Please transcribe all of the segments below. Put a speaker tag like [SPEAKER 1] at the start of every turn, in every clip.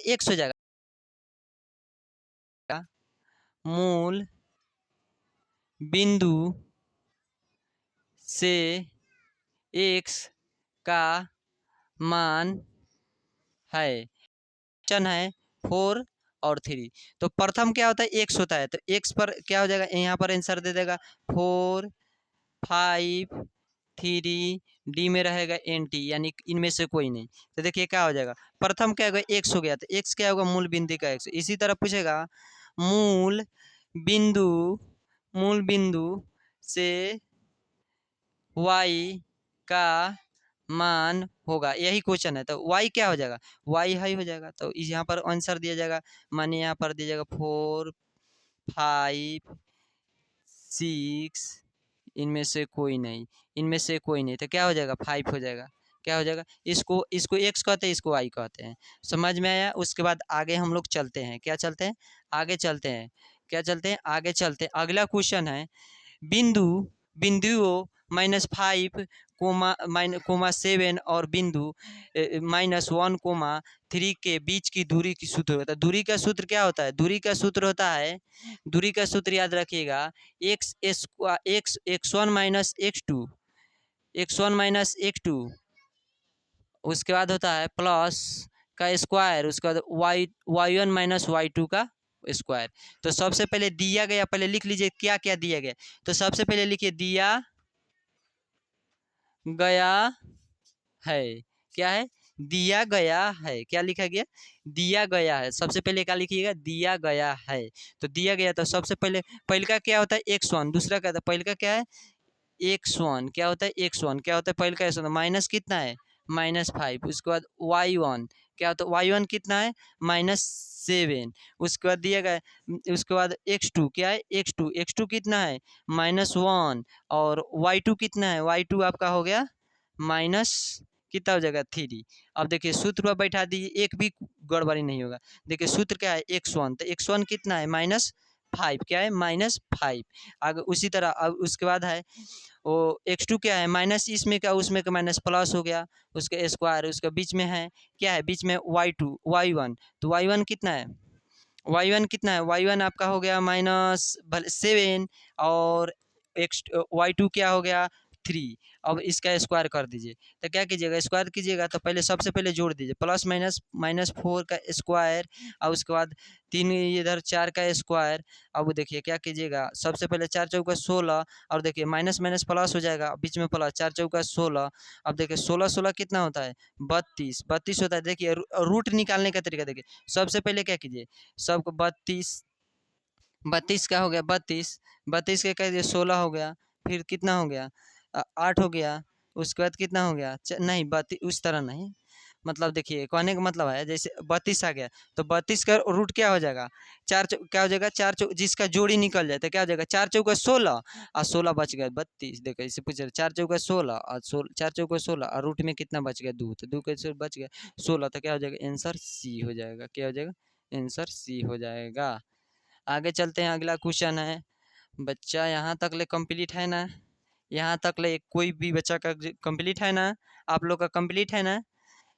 [SPEAKER 1] x हो जाएगा, मूल बिंदु से x का मान है। क्वेश्चन है 4 और 3। तो प्रथम क्या होता है, x होता है, तो x पर क्या हो जाएगा, यहाँ पर आंसर दे देगा 4 5 3, डी में रहेगा NT, यानी इनमें से कोई नहीं। तो देखिए क्या हो जाएगा, प्रथम क्या होगा, x हो गया, तो x क्या होगा, मूल बिंदु का x। इसी तरह पूछेगा मूल बिंदु से y का मान होगा, यही क्वेश्चन है। तो y क्या हो जाएगा, y हाई हो जाएगा। तो यहाँ पर आंसर दिया जाएगा, माने यहाँ पर दिया जाएगा 4 5 6, इनमें से कोई नहीं, इनमें से कोई नहीं, तो क्या हो जाएगा 5 हो जाएगा। क्या हो जाएगा, इसको इसको x कहते हैं, इसको y कहते हैं। समझ में आया। उसके बाद आगे हम लोग चलते हैं, क्या चलते हैं, आगे चलते हैं, क्या चलते हैं, आगे चलते हैं। अगला क्वेश्चन है बिंदुओं -5 कोमा 7 और बिंदु -1 3 के बीच की दूरी की सूत्र होता है। दूरी का सूत्र क्या होता है, दूरी का सूत्र होता है, दूरी का सूत्र याद रखिएगा, x1 - उसके बाद होता है प्लस का स्क्वायर, उसके बाद y1 - y2 का स्क्वायर। तो सबसे पहले दिया गया, पहले लिख लीजिए क्या क्या दिया गया। तो सबसे पहले लिखिए दिया गया है, क्या है, दिया गया है, क्या लिखा गया, दिया गया है। सबसे पहले क्या लिखिएगा, दिया गया है। तो दिया गया, तो सबसे पहले पहले का क्या होता है x1, दूसरा क्या होता है, पहले का क्या है x1, क्या होता है x1, क्या होता है पहले का x1 माइनस कितना है -5। उसके बाद y1 क्या होता है, y1 कितना है -7। उसके बाद दिया गया, उसके बाद x2 क्या है, x2 कितना है -1, और y2 कितना है, y2 आपका हो गया माइनस कितना हो जाएगा 3। अब देखिए सूत्र पर बैठा दीजिए, एक भी गड़बड़ी नहीं होगा। देखिए सूत्र क्या है x1, तो x1 कितना है -5, क्या है -5। आगे उसी तरह अब उसके बाद है वो x2 क्या है माइनस, इसमें का उसमें का माइनस प्लस हो गया, उसके स्क्वायर, उसके बीच में है क्या है, बीच में y1, तो y1 कितना है, y1 कितना है, y1 आपका हो गया -7, और x y2 क्या हो गया 3। अब इसका स्क्वायर कर दीजिए, तो क्या कीजिएगा, स्क्वायर कीजिएगा तो पहले सबसे पहले जोड़ दीजिए, प्लस माइनस -4 का स्क्वायर, और उसके बाद 3 इधर 4 का स्क्वायर। अब देखिए क्या कीजिएगा, सबसे पहले 4 चौका 16, और देखिए माइनस माइनस प्लस हो जाएगा, बीच में प्लस, 4 चौका 16। अब देखिए 16 16 कितना होता है 32 होता है। देखिए रूट निकालने का तरीका देखिए, सबसे पहले क्या कीजिए, सबको 32 का हो गया 32 के कह दिए 16 हो गया, फिर कितना हो गया 8 हो गया, उसके बाद कितना हो गया नहीं 32, उस तरह नहीं, मतलब देखिए कहने का मतलब है जैसे 32 आ गया, तो 32 का रूट क्या हो जाएगा, क्या हो जाएगा, जिसका जोड़ी निकल जाए तो क्या हो जाएगा, 4 चौका 16 और 16 बच गया 32। देखो इसे पूछ रहे 4 चौका 16 और 4 चौका 16 और रूट में कितना बच गया 2, तो 2 कैसे बच गया 16, तो क्या हो जाएगा आंसर सी हो जाएगा। क्या हो जाएगा, आंसर सी हो जाएगा। आगे चलते हैं, अगला क्वेश्चन है। बच्चा यहाँ तक ले कंप्लीट है ना, यहाँ तक ले कोई भी बच्चा का कंप्लीट है ना, आप लोग का कंप्लीट है ना,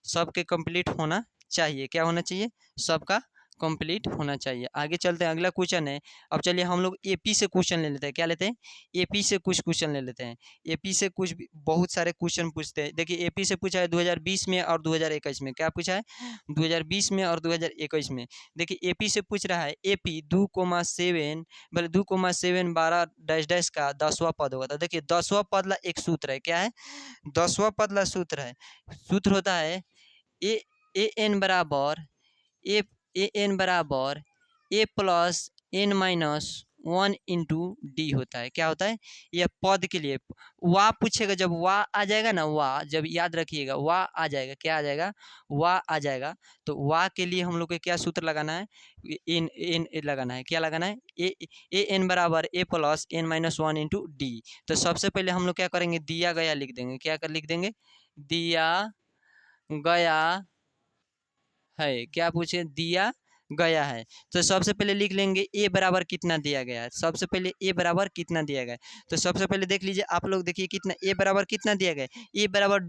[SPEAKER 1] सबके कंप्लीट होना चाहिए, क्या होना चाहिए, सबका कंप्लीट होना चाहिए। आगे चलते हैं, अगला क्वेश्चन है। अब चलिए हम लोग एपी से क्वेश्चन ले लेते हैं, क्या लेते हैं, एपी से कुछ क्वेश्चन ले लेते हैं। एपी से कुछ बहुत सारे क्वेश्चन पूछते हैं। देखिए एपी से पूछा है 2020 में और 2021 में, क्या पूछा है 2020 में और 2021 में। देखिए एपी से पूछ रहा है, एपी 2,7 बोले 2,7 12 डैश डैश का 10वां पद होगा। तो देखिए 10वां पद ला एक सूत्र है, क्या है 10वां पद ला सूत्र है, सूत्र होता है ए एन बराबर A plus N minus 1 into D होता है। क्या होता है, यह पद के लिए वाह पूछेगा, जब वाह आ जाएगा ना, वाह जब याद रखिएगा वाह आ जाएगा, क्या आ जाएगा वाह आ जाएगा, तो वाह के लिए हम लोग को क्या सूत्र लगाना है, एन एन लगाना है, क्या लगाना है ए एन बराबर A plus N minus 1 into D. तो सबसे पहले हम लोग क्या करेंगे, दिया गया लिख देंगे, क्या कर लिख देंगे, दिया गया है, क्या पूछे दिया गया है। तो सबसे पहले लिख लेंगे ए बराबर कितना दिया गया है, सबसे पहले ए बराबर कितना दिया गया है। तो सबसे पहले देख लीजिए आप लोग, देखिए कितना ए बराबर कितना दिया गया है, ए बराबर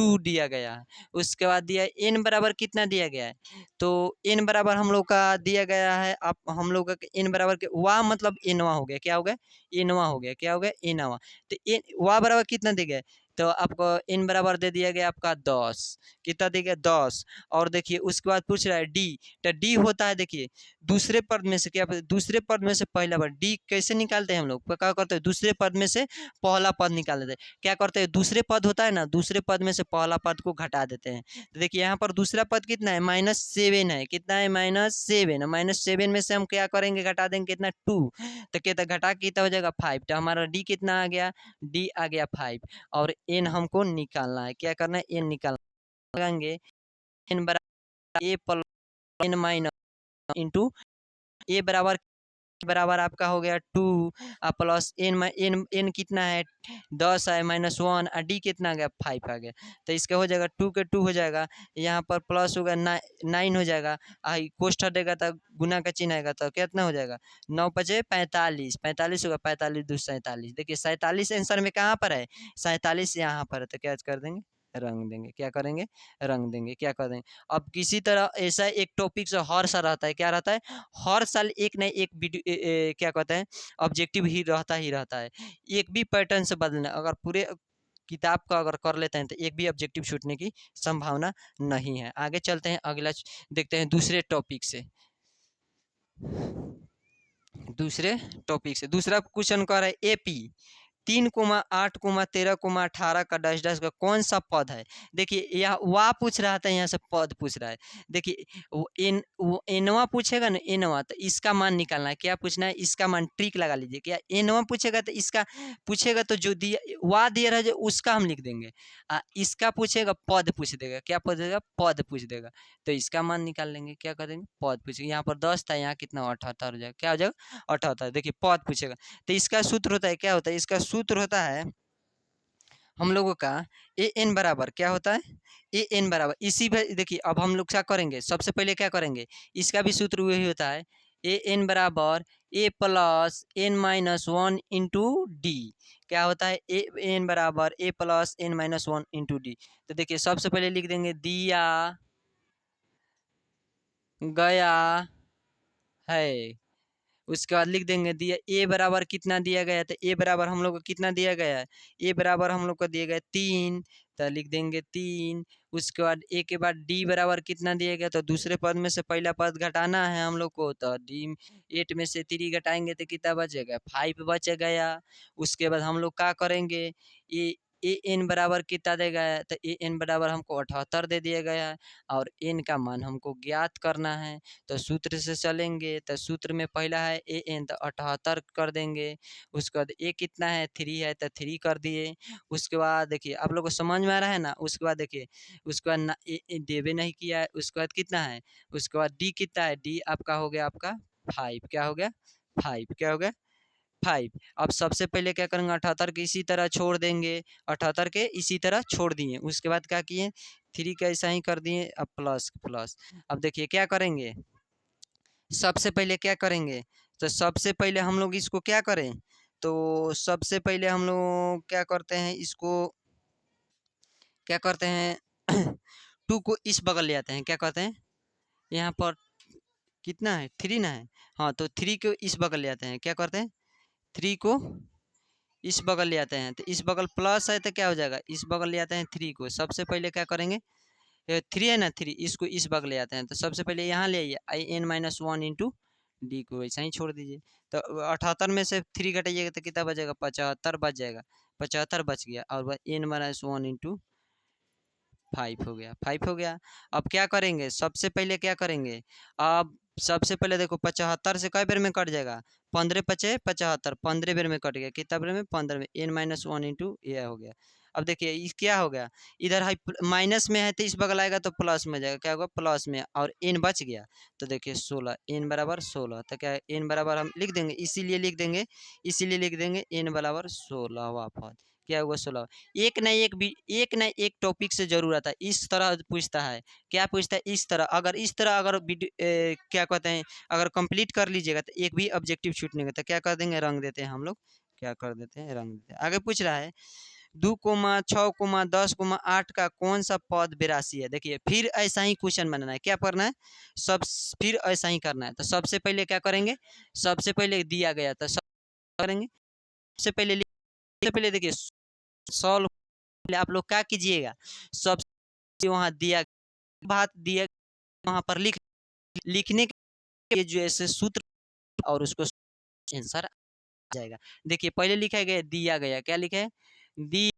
[SPEAKER 1] 2 दिया गया है। उसके बाद दिया n बराबर कितना दिया गया है, तो n बराबर हम लोग का दिया गया है, आप हम लोग का n बराबर के वा मतलब nवा हो गया, क्या हो गया, nवा हो गया, क्या हो गया, nवा। तो n वा बराबर कितना दे गया, तो आपको n बराबर दे दिया गया आपका 10, कितना दे गया 10। और देखिए उसके बाद पूछ रहा है डी, तो डी होता है, देखिए दूसरे पद में से, क्या दूसरे पद में से पहला पद, डी कैसे निकालते हैं हम लोग, क्या करते हैं, दूसरे पद में से पहला पद निकाल देते हैं। क्या करते हैं, दूसरे पद होता है ना, दूसरे पद में से पहला पद को घटा देते हैं। तो देखिए यहाँ पर दूसरा पद कितना है, -7 है, कितना है, -7। -7 में से हम क्या करेंगे, घटा देंगे कितना, 2। तो कितना घटा के कितना हो जाएगा 5। तो हमारा डी कितना आ गया, डी आ गया 5। और एन हमको निकालना है, क्या करना है, एन निकालना लगाएंगे, एन बराबर A plus N minus into ए बराबर बराबर आपका हो गया 2 प्लस एन एन एन कितना है 10 है, -1 और डी कितना आ गया 5 आ गया। तो इसका हो जाएगा 2 के 2 हो जाएगा, यहाँ पर प्लस होगा 9 हो जाएगा, कोष्ठ हटेगा तो गुना का चिन्ह आएगा, तो कितना हो जाएगा 9 पचे 45, 45 होगा, 45 2 47। देखिए 47 आंसर में कहाँ पर है, 47 यहाँ पर है, तो क्या कर देंगे, रंग देंगे, क्या करेंगे, रंग देंगे, क्या कर देंगे। अब किसी तरह ऐसा एक टॉपिक से हर साल रहता है, क्या रहता है, हर साल एक न एक वीडियो क्या कहते हैं, ऑब्जेक्टिव ही रहता है। एक भी पैटर्न से बदलना, अगर पूरे किताब का अगर कर लेते हैं तो एक भी ऑब्जेक्टिव छूटने की संभावना नहीं है। आगे चलते हैं, अगला देखते हैं दूसरे टॉपिक से। दूसरे टॉपिक से दूसरा क्वेश्चन कह रहा है एपी 3,8,13,18 का डैश डैश का कौन सा पद है। देखिए यह वाह पूछ रहा था, यहाँ से पद पूछ रहा है। देखिए वो एनवा पूछेगा ना, एनवा, तो इसका मान निकालना है, क्या पूछना है, इसका मान, ट्रिक लगा लीजिए। क्या एनवा पूछेगा तो इसका पूछेगा, तो जो दिया वाह दिया रहा है उसका हम लिख देंगे, इसका पूछेगा पद पूछ देगा, क्या पूछेगा, पद पूछ देगा, तो इसका मान निकाल लेंगे, क्या करेंगे, पद पूछेगा। यहाँ पर 10 था, यहाँ कितना 78 हो जाएगा, क्या हो जाएगा 78। देखिए पद पूछेगा, तो इसका सूत्र होता है, क्या होता है, इसका सूत्र होता है हम लोगों का ए एन बराबर क्या होता है, ए एन बराबर इसी पे। देखिए अब हम लोग क्या करेंगे, सबसे पहले क्या करेंगे, इसका भी सूत्र वही होता है, ए एन बराबर A plus N minus 1 into D. क्या होता है, ए एन बराबर A plus N minus 1 into D. तो देखिए सबसे पहले लिख देंगे दिया गया है, उसके बाद लिख देंगे दिया ए बराबर कितना दिया गया है, तो ए बराबर हम लोग को कितना दिया गया है, ए बराबर हम लोग को दिया गया 3, तो लिख देंगे 3। उसके बाद ए के बाद डी बराबर कितना दिया गया, तो दूसरे पद में से पहला पद घटाना है हम लोग को, तो डी 8 में से 3 घटाएंगे तो कितना बचेगा, 5 बच गया। उसके बाद हम लोग क्या करेंगे, ए एन बराबर कितना देगा, तो ए एन बराबर हमको 78 दे दिया गया है, और एन का मान हमको ज्ञात करना है। तो सूत्र से चलेंगे, तो सूत्र में पहला है ए एन, तो 78 कर देंगे। उसके बाद ए कितना है 3 है, तो 3 कर दिए। उसके बाद देखिए आप लोग को समझ में आ रहा है ना। उसके बाद देखिए उसके बाद ना ए देवे नहीं किया है, उसके बाद कितना है, उसके बाद डी कितना है, डी आपका हो गया आपका 5, क्या हो गया 5, क्या हो गया 5। अब सबसे पहले क्या करेंगे, 78 के इसी तरह छोड़ देंगे, 78 के इसी तरह छोड़ दिए। उसके बाद क्या किए, 3 का ऐसा ही कर दिए, अब प्लस प्लस। अब देखिए क्या करेंगे, सबसे पहले क्या करेंगे, तो सबसे पहले हम लोग इसको क्या करें, तो सबसे पहले हम लोग क्या करते हैं, इसको क्या करते हैं 2 को इस बगल ले आते हैं, क्या कहते हैं, यहाँ पर कितना है 3 ना है, हाँ, तो 3 को इस बगल ले आते हैं, क्या करते हैं 3 को इस बगल ले आते हैं, तो इस बगल प्लस है तो क्या हो जाएगा, इस बगल ले आते हैं 3 को। सबसे पहले क्या करेंगे, 3 है ना, 3 इसको इस बगल ले आते हैं, तो सबसे पहले यहाँ ले आइए I N minus 1 into D को वैसा ही छोड़ दीजिए। तो 78 में से 3 घटाइएगा तो कितना बचेगा, 75 बच जाएगा, 75 बच गया, और एन माइनस 1 इंटू 5 हो गया, 5 हो गया। अब क्या करेंगे, सबसे पहले क्या करेंगे, अब सबसे पहले देखो 75 से कई बेर में कट जाएगा, 15 पचे 75, 15 बेर में कट गया, कितना बेर में 15 में, एन माइनस 1 इंटू ये हो गया। अब देखिए इस क्या हो गया, इधर है माइनस में है तो इस बगल आएगा तो प्लस में जाएगा, क्या होगा प्लस में, और एन बच गया। तो देखिए 16, एन बराबर 16, तो क्या है एन बराबर हम लिख देंगे, इसीलिए लिख देंगे, इसीलिए लिख देंगे एन बराबर 16वां पद, क्या हुआ 16। एक न एक टॉपिक से जरूर आता है, इस तरह पूछता है, क्या पूछता है इस तरह। अगर इस तरह अगर क्या कहते हैं, अगर कंप्लीट कर लीजिएगा तो एक भी ऑब्जेक्टिव छूटने का, तो क्या कर देंगे, रंग देते हैं हम लोग, क्या कर देते हैं, रंग देते हैं। आगे पूछ रहा है 2,6,10,8 का कौन सा पद 82 है। देखिए फिर ऐसा ही क्वेश्चन बनाना है, क्या करना है, सब फिर ऐसा ही करना है। तो सबसे पहले क्या करेंगे, सबसे पहले दिया गया तो सब करेंगे, सबसे पहले सबसे पहले देखिए सॉल्व आप लोग क्या कीजिएगा, सबसे वहाँ दिया बात दिया वहाँ पर लिखने के जो ऐसे सूत्र और उसको आंसर आ जाएगा। देखिए पहले लिखा गया दिया गया, क्या लिखा है, दिया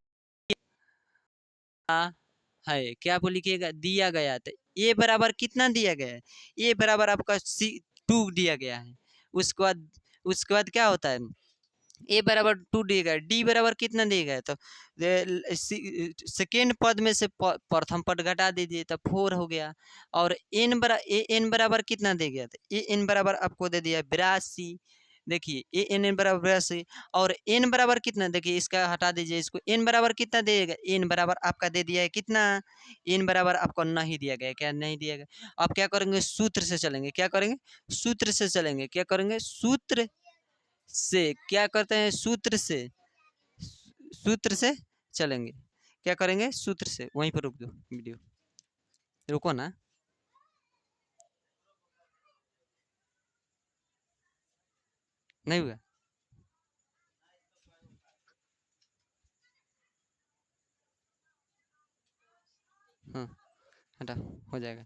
[SPEAKER 1] है, क्या आपको लिखिएगा दिया गया। तो ए बराबर कितना दिया गया है, ए बराबर आपका 2 दिया गया है। उसके बाद क्या होता है, ए बराबर 2 दिया गया, डी बराबर कितना दिया गया, तो सेकेंड पद में से प्रथम पद घटा दीजिए तो 4 हो गया। और एन बराबर कितना दे गया, तो ए एन बराबर आपको दे दिया 82। देखिए ए एन बराबर 82 और एन बराबर कितना, देखिए इसका हटा दीजिए, इसको एन बराबर कितना देगा, एन बराबर आपका दे दिया है कितना, एन बराबर आपको नहीं दिया गया, क्या नहीं दिया गया। आप क्या करेंगे, सूत्र से चलेंगे, क्या करेंगे, सूत्र से चलेंगे, क्या करेंगे, सूत्र से क्या करते हैं, सूत्र से चलेंगे, क्या करेंगे, सूत्र से। वहीं पर रुक दो वीडियो, रुको ना, नहीं हुआ, हाँ हटा, हो जाएगा।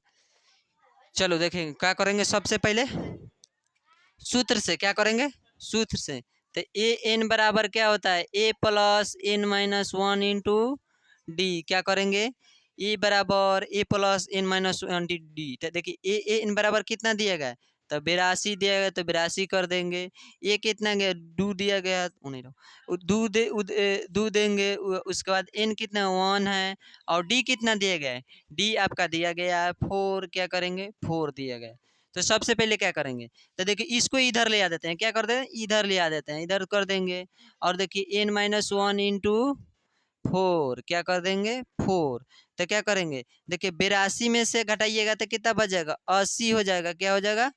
[SPEAKER 1] चलो देखें क्या करेंगे, सबसे पहले सूत्र से क्या करेंगे, सूत्र से। तो ए एन बराबर क्या होता है, A plus N minus 1 into D, क्या करेंगे, ए बराबर A plus N minus 1 D. तो देखिए ए एन बराबर कितना दिया गया है, तो 82 दिया गया, तो 82 कर देंगे। ए कितना गया, 2 दिया गया, नहीं दो देंगे। उसके बाद एन कितना 1 है, और डी कितना दिया गया है, डी आपका दिया गया है 4, क्या करेंगे 4 दिया गया। तो सबसे पहले क्या करेंगे, तो देखिए इसको इधर ले आ देते हैं, क्या कर देते हैं, इधर ले आ देते हैं, इधर कर देंगे। और देखिए एन माइनस 1 इंटू 4, क्या कर देंगे 4। तो क्या करेंगे, देखिए 82 में से घटाइएगा तो कितना बचेगा, 80 हो जाएगा, क्या हो जाएगा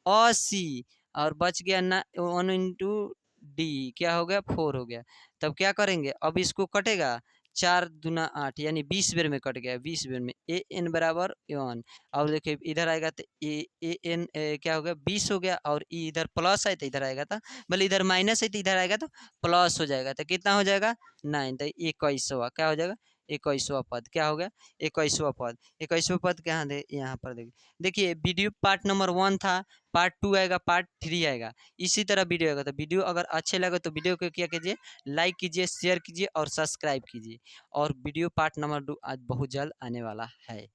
[SPEAKER 1] 80। और बच गया ना 1 इंटू डी, क्या हो गया 4 हो गया। तब क्या करेंगे, अब इसको कटेगा, 4 दूना 8 यानी 20 बेर में कट गया, 20 बेर में ए एन बराबर 1। और देखिए इधर आएगा तो ए एन क्या हो गया 20 हो गया, और इधर प्लस है तो इधर आएगा, था भले इधर माइनस है तो इधर आएगा तो प्लस हो जाएगा, तो कितना हो जाएगा 9। तो 21वां क्या हो जाएगा, 21वां पद क्या हो गया, 21वां पद। 21वां पद कहाँ दे, यहाँ पर देखिए। देखिए वीडियो पार्ट नंबर 1 था, पार्ट 2 आएगा, पार्ट 3 आएगा, इसी तरह वीडियो आएगा। तो वीडियो अगर अच्छे लगे तो वीडियो को क्या कीजिए, लाइक कीजिए, शेयर कीजिए और सब्सक्राइब कीजिए। और वीडियो पार्ट नंबर 2 आज बहुत जल्द आने वाला है।